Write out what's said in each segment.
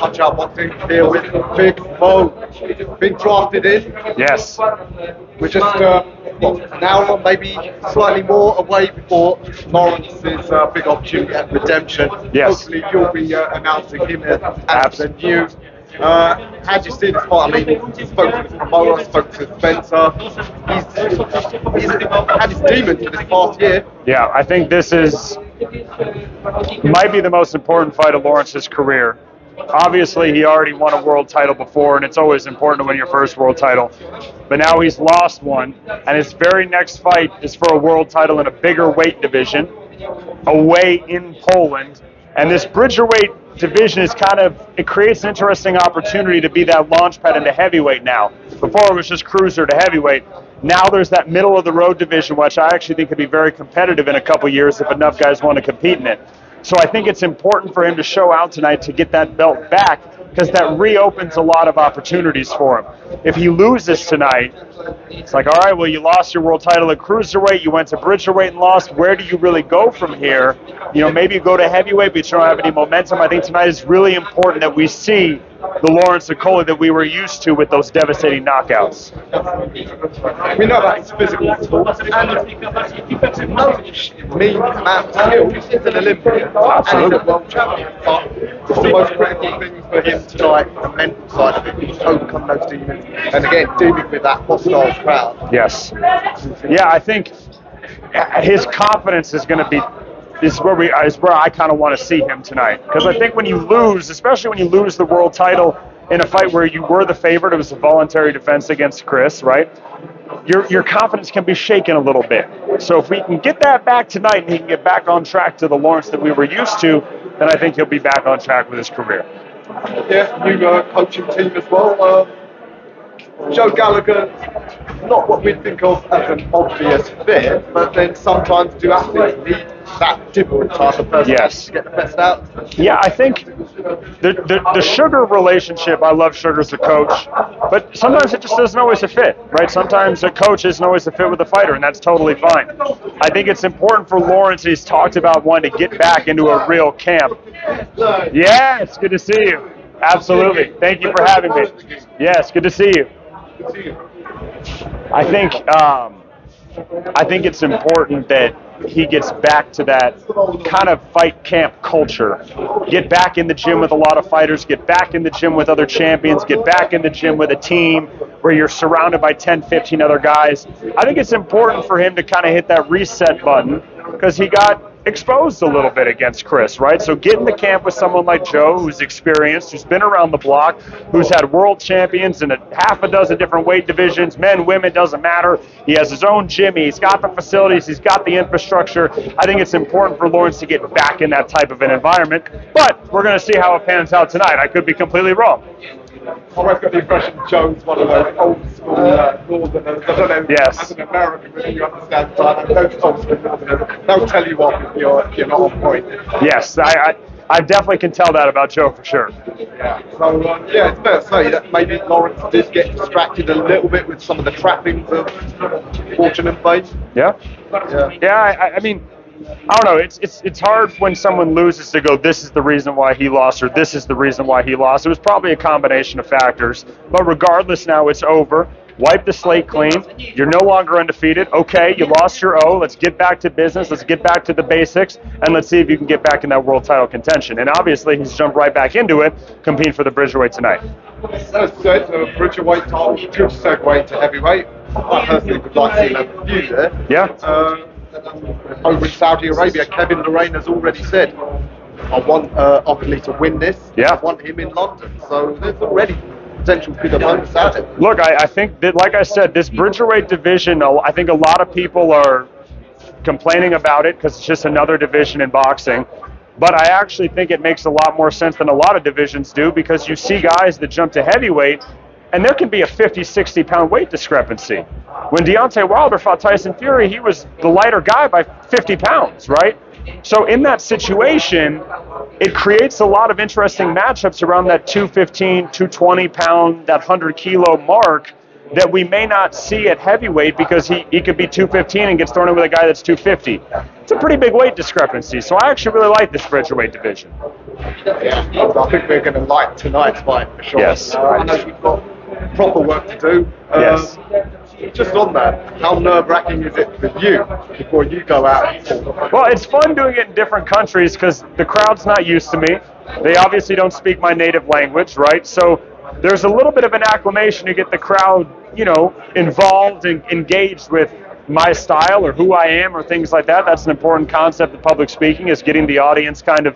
punch-out boxing here with bigmo being drafted in. Yes. We're just an hour, maybe slightly more away before Lawrence's big opportunity at redemption. Yes. Hopefully you'll be announcing him as the new. How do you see this fight? I mean, he spoke to his promoter, spoke to Spencer. He's had his demons for this past year. Yeah, I think this might be the most important fight of Lawrence's career. Obviously, he already won a world title before, and it's always important to win your first world title. But now he's lost one, and his very next fight is for a world title in a bigger weight division, away in Poland. And this Bridgerweight division is it creates an interesting opportunity to be that launch pad into heavyweight now. Before it was just cruiser to heavyweight. Now there's that middle of the road division, which I actually think could be very competitive in a couple years if enough guys want to compete in it. So I think it's important for him to show out tonight to get that belt back, because that reopens a lot of opportunities for him. If he loses tonight, it's like, all right, well, you lost your world title at cruiserweight, you went to bridgerweight and lost. Where do you really go from here? Maybe you go to heavyweight, but you don't have any momentum. I think tonight is really important that we see the Lawrence Okolie that we were used to with those devastating knockouts. We know that he's physical sports, and no mean amount of skill. He's an Olympian, and he's a world champion. But the most critical thing for him tonight, the mental side of it, is to overcome those demons, and again, dealing with that hostile crowd. Yes. Yeah, I think his confidence is going to be is where I kind of want to see him tonight. Because I think when you lose, especially when you lose the world title in a fight where you were the favorite, it was a voluntary defense against Chris, right? Your confidence can be shaken a little bit. So if we can get that back tonight and he can get back on track to the Lawrence that we were used to, then I think he'll be back on track with his career. Yeah, new coaching team as well. Joe Gallagher, not what we'd think of as an obvious fit, but then sometimes do athletes need that different type of person to get the best out? Yeah, I think the Sugar relationship, I love Sugar as a coach, but sometimes it just doesn't always fit, right? Sometimes a coach isn't always a fit with a fighter, and that's totally fine. I think it's important for Lawrence, he's talked about wanting to get back into a real camp. Yeah, it's good to see you. Absolutely. Thank you for having me. Yes, good to see you. I think it's important that he gets back to that kind of fight camp culture. Get back in the gym with a lot of fighters, get back in the gym with other champions, get back in the gym with a team where you're surrounded by 10, 15 other guys. I think it's important for him to kind of hit that reset button because he got exposed a little bit against Chris, right? So get in the camp with someone like Joe, who's experienced, who's been around the block, who's had world champions in half a dozen different weight divisions, men, women, doesn't matter. He has his own gym, he's got the facilities, he's got the infrastructure. I think it's important for Lawrence to get back in that type of an environment, but we're going to see how it pans out tonight. I could be completely wrong. I've always got the impression Joe's one of those old school Northerners. I don't know, yes. As an American, whether you understand that, those old school Northerners, they'll tell you off if you're not on point. Yes, I definitely can tell that about Joe for sure. Yeah, so it's fair to say that maybe Lawrence did get distracted a little bit with some of the trappings of fortune and fate. Yeah. I mean, I don't know. It's hard when someone loses to go, this is the reason why he lost, or this is the reason why he lost. It was probably a combination of factors. But regardless, now it's over. Wipe the slate clean. You're no longer undefeated. Okay, you lost your O. Let's get back to business. Let's get back to the basics, and let's see if you can get back in that world title contention. And obviously, he's jumped right back into it, competing for the Bridgerweight tonight. As said, Bridgerweight title, good segue to heavyweight. I personally would like to see a review there. Yeah. Over in Saudi Arabia, Kevin Lorraine has already said, I want Okolie to win this. Yeah. I want him in London. So there's already potential big opponents out there. Look, I think that, like I said, this Bridgerweight division, I think a lot of people are complaining about it because it's just another division in boxing. But I actually think it makes a lot more sense than a lot of divisions do, because you see guys that jump to heavyweight, and there can be a 50, 60-pound weight discrepancy. When Deontay Wilder fought Tyson Fury, he was the lighter guy by 50 pounds, right? So in that situation, it creates a lot of interesting matchups around that 215, 220-pound, that 100-kilo mark, that we may not see at heavyweight because he could be 215 and gets thrown in with a guy that's 250. It's a pretty big weight discrepancy, so I actually really like this bridgerweight division. Yeah, I think we're going to like tonight's fight for sure. Yes. I know we've got proper work to do. Yes. Just on that, how nerve-wracking is it for you before you go out? Well, it's fun doing it in different countries because the crowd's not used to me. They obviously don't speak my native language, right? So there's a little bit of an acclimation to get the crowd, involved and engaged with my style or who I am or things like that. That's an important concept of public speaking, is getting the audience kind of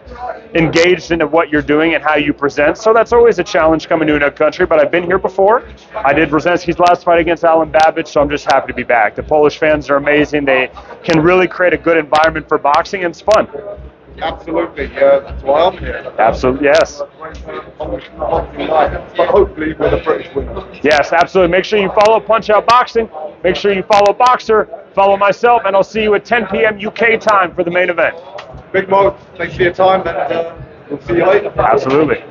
engaged into what you're doing and how you present. So that's always a challenge coming to a new country, but I've been here before. I did Rozanski's last fight against Alan Babic, so I'm just happy to be back. The Polish fans are amazing. They can really create a good environment for boxing, and it's fun. Absolutely, that's why I'm here. Absolutely, yes. But hopefully with a British winner. Yes, absolutely. Make sure you follow Punch Out Boxing. Make sure you follow Boxer. Follow myself, and I'll see you at 10 p.m. UK time for the main event. Big Mo, thanks for your time, and we'll see you later. Absolutely.